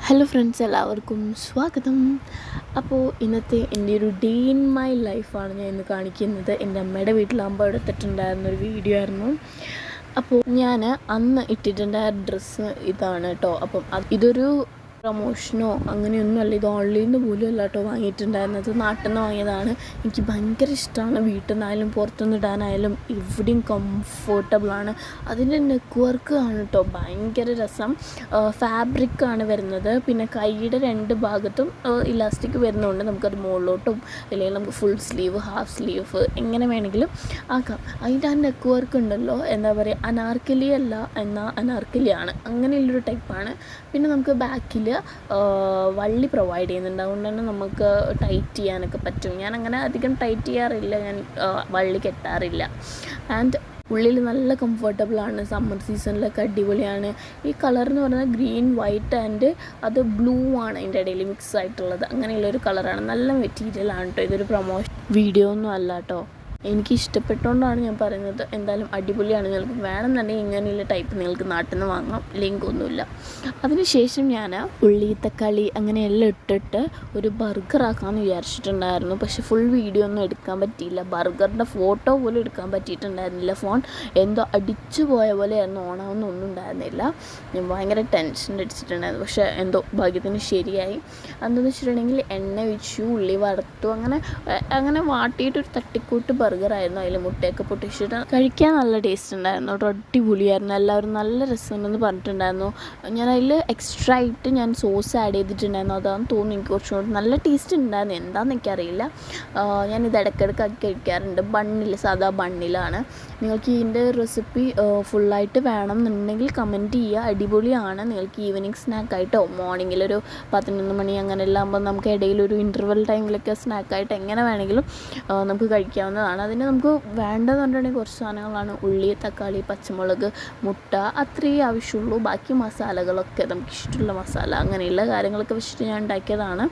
Hello friends, എല്ലാവർക്കും സ്വാഗതം. അപ്പോൾ ഇന്നത്തെ എൻ്റെ ഒരു ഡേ ഇൻ മൈ ലൈഫാണ് ഞാൻ ഇന്ന് കാണിക്കുന്നത്. എൻ്റെ അമ്മയുടെ വീട്ടിലാകുമ്പോൾ എടുത്തിട്ടുണ്ടായിരുന്നൊരു വീഡിയോ ആയിരുന്നു. അപ്പോൾ ഞാൻ അന്ന് ഇട്ടിട്ടുണ്ടായ ഡ്രസ്സ് ഇതാണ് കേട്ടോ. അപ്പം ഇതൊരു പ്രമോഷനോ അങ്ങനെയൊന്നും അല്ല, ഇത് ഓൺലൈനിൽ നിന്ന് പോലും അല്ല കേട്ടോ വാങ്ങിയിട്ടുണ്ടായിരുന്നത്. നാട്ടിൽ നിന്ന് വാങ്ങിയതാണ്. എനിക്ക് ഭയങ്കര ഇഷ്ടമാണ്. വീട്ടിൽ നിന്നായാലും പുറത്തുനിന്ന് ഇടാനായാലും എവിടെയും കംഫർട്ടബിളാണ്. അതിൻ്റെ നെക്ക് വർക്ക് ആണ് കേട്ടോ ഭയങ്കര രസം. ഫാബ്രിക്കാണ് വരുന്നത്. പിന്നെ കൈയുടെ രണ്ട് ഭാഗത്തും ഇലാസ്റ്റിക് വരുന്നതുകൊണ്ട് നമുക്കത് മുകളിലോട്ടും അല്ലെങ്കിൽ നമുക്ക് ഫുൾ സ്ലീവ്, ഹാഫ് സ്ലീവ് എങ്ങനെ വേണമെങ്കിലും ആക്കാം. അതിൻ്റെ ആ നെക്ക് വർക്ക് ഉണ്ടല്ലോ, എന്താ പറയുക, അനാർക്കലി അല്ല എന്നാൽ അനാർക്കലിയാണ്, അങ്ങനെയുള്ളൊരു ടൈപ്പാണ്. പിന്നെ നമുക്ക് ബാക്കിൽ വള്ളി പ്രൊവൈഡ് ചെയ്യുന്നുണ്ട്. അതുകൊണ്ട് തന്നെ നമുക്ക് ടൈറ്റ് ചെയ്യാനൊക്കെ പറ്റും. ഞാൻ അങ്ങനെ അധികം ടൈറ്റ് ചെയ്യാറില്ല, ഞാൻ വള്ളി കെട്ടാറില്ല. ആൻഡ് ഉള്ളിൽ നല്ല കംഫർട്ടബിളാണ്. സമ്മർ സീസണിലൊക്കെ അടിപൊളിയാണ്. ഈ കളർ എന്ന് പറയുന്നത് ഗ്രീൻ, വൈറ്റ് ആൻഡ് അത് ബ്ലൂ ആണ് അതിൻ്റെ ഇടയിൽ മിക്സ് ആയിട്ടുള്ളത്. അങ്ങനെയുള്ളൊരു കളറാണ്. നല്ല മെറ്റീരിയലാണ് കേട്ടോ. ഇതൊരു പ്രൊമോഷൻ വീഡിയോ ഒന്നും അല്ല കേട്ടോ. എനിക്ക് ഇഷ്ടപ്പെട്ടുകൊണ്ടാണ് ഞാൻ പറയുന്നത്. എന്തായാലും അടിപൊളിയാണ്. നിങ്ങൾക്ക് വേണമെന്നുണ്ടെങ്കിൽ ഇങ്ങനെയുള്ള ടൈപ്പ് നിങ്ങൾക്ക് നാട്ടിൽ നിന്ന് വാങ്ങാം. ലിങ്കൊന്നുമില്ല. അതിനുശേഷം ഞാൻ ഉള്ളി, തക്കാളി അങ്ങനെയെല്ലാം ഇട്ടിട്ട് ഒരു ബർഗറാക്കാമെന്ന് വിചാരിച്ചിട്ടുണ്ടായിരുന്നു. പക്ഷെ ഫുൾ വീഡിയോ ഒന്നും എടുക്കാൻ പറ്റിയില്ല. ബർഗറിൻ്റെ ഫോട്ടോ പോലും എടുക്കാൻ പറ്റിയിട്ടുണ്ടായിരുന്നില്ല. ഫോൺ എന്തോ അടിച്ചു പോയ പോലെയായിരുന്നു. ഓണാവുന്നൊന്നും ഉണ്ടായിരുന്നില്ല. ഞാൻ ഭയങ്കര ടെൻഷൻ അടിച്ചിട്ടുണ്ടായിരുന്നു. പക്ഷേ എന്തോ ഭാഗ്യത്തിന് ശരിയായി. എന്താണെന്ന് വെച്ചിട്ടുണ്ടെങ്കിൽ എണ്ണ ഒഴിച്ചു, ഉള്ളി വറുത്തു, അങ്ങനെ വാട്ടിയിട്ടൊരു തട്ടിക്കൂട്ട് ബർഗറായിരുന്നു. അതിൽ മുട്ടയൊക്കെ പൊട്ടിച്ചിട്ട് കഴിക്കാൻ നല്ല ടേസ്റ്റ് ഉണ്ടായിരുന്നു കേട്ടോ. അടിപൊളിയായിരുന്നു. എല്ലാവരും നല്ല രസമുണ്ടെന്ന് പറഞ്ഞിട്ടുണ്ടായിരുന്നു. ഞാൻ അതിൽ എക്സ്ട്രാ ആയിട്ട് ഞാൻ സോസ് ആഡ് ചെയ്തിട്ടുണ്ടായിരുന്നു. അതാണെന്ന് തോന്നുന്നു. എനിക്ക് കുറച്ചും കൂടി നല്ല ടേസ്റ്റ് ഉണ്ടായിരുന്നു. എന്താണെന്ന് എനിക്കറിയില്ല. ഞാനിത് ഇടയ്ക്കിടയ്ക്ക് ആക്കി കഴിക്കാറുണ്ട്. ബണ്ണിൽ, സാധാ ബണ്ണിലാണ്. നിങ്ങൾക്ക് ഇതിൻ്റെ റെസിപ്പി ഫുള്ളായിട്ട് വേണം എന്നുണ്ടെങ്കിൽ കമൻറ്റ് ചെയ്യുക. അടിപൊളിയാണ്. നിങ്ങൾക്ക് ഈവനിങ് സ്നാക്കായിട്ടോ മോർണിംഗിലൊരു 11 മണി അങ്ങനെയെല്ലാം ആകുമ്പോൾ നമുക്ക് ഇടയിലൊരു ഇൻ്റർവെൽ ടൈമിലൊക്കെ സ്നാക്കായിട്ട് എങ്ങനെ വേണമെങ്കിലും നമുക്ക് കഴിക്കാവുന്നതാണ്. അതിന് നമുക്ക് വേണ്ടതെന്ന് പറഞ്ഞിട്ടുണ്ടെങ്കിൽ കുറച്ച് സാധനങ്ങളാണ്. ഉള്ളി, തക്കാളി, പച്ചമുളക്, മുട്ട, അത്രയേ ആവശ്യമുള്ളൂ. ബാക്കി മസാലകളൊക്കെ നമുക്ക് ഇഷ്ടമുള്ള മസാല അങ്ങനെയുള്ള കാര്യങ്ങളൊക്കെ വെച്ചിട്ട് ഞാൻ ഉണ്ടാക്കിയതാണ്.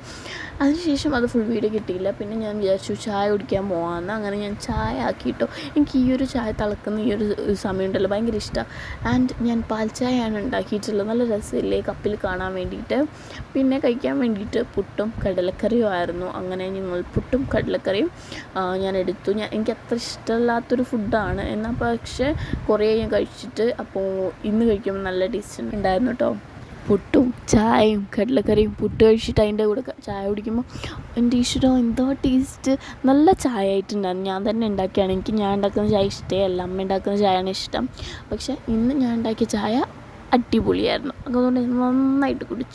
അതിനുശേഷം അത് ഫുൾ വീഡിയോ കിട്ടിയില്ല. പിന്നെ ഞാൻ വിചാരിച്ചു ചായ കുടിക്കാൻ പോകാമെന്ന്. അങ്ങനെ ഞാൻ ചായ ആക്കിയിട്ടോ. എനിക്ക് ഈ ഒരു ചായ തിളക്കുന്ന ഈ ഒരു സമയമുണ്ടല്ലോ ഭയങ്കര ഇഷ്ടമാണ്. ആൻഡ് ഞാൻ പാൽ ചായയാണ് ഉണ്ടാക്കിയിട്ടുള്ളത്. നല്ല രസമില്ലേ കപ്പിൽ കാണാൻ വേണ്ടിയിട്ട്. പിന്നെ കഴിക്കാൻ വേണ്ടിയിട്ട് പുട്ടും കടലക്കറിയും ആയിരുന്നു. അങ്ങനെ ഞങ്ങൾ പുട്ടും കടലക്കറിയും ഞാൻ എടുത്തു. എനിക്ക് അത്ര ഇഷ്ടമില്ലാത്തൊരു ഫുഡാണ്, എന്നാൽ പക്ഷേ കുറേ ഞാൻ കഴിച്ചിട്ട് അപ്പോൾ ഇന്ന് കഴിക്കുമ്പോൾ നല്ല ടേസ്റ്റ് ഉണ്ടായിരുന്നു കേട്ടോ. പുട്ടും ചായയും കടലക്കറിയും പുട്ട് കഴിച്ചിട്ട് അതിൻ്റെ കൂടെ ചായ കുടിക്കുമ്പോൾ എൻ്റെ ഈശ്വരം എന്തോ ടേസ്റ്റ്. നല്ല ചായ ആയിട്ടുണ്ടായിരുന്നു. ഞാൻ തന്നെ ഉണ്ടാക്കിയാണ്. ഞാൻ ഉണ്ടാക്കുന്ന ചായ ഇഷ്ടമേ അല്ല, അമ്മ ഉണ്ടാക്കുന്ന ചായയാണ് ഇഷ്ടം. പക്ഷേ ഇന്ന് ഞാൻ ഉണ്ടാക്കിയ ചായ അടിപൊളിയായിരുന്നു. അതുകൊണ്ട് നന്നായിട്ട് കുടിച്ചു.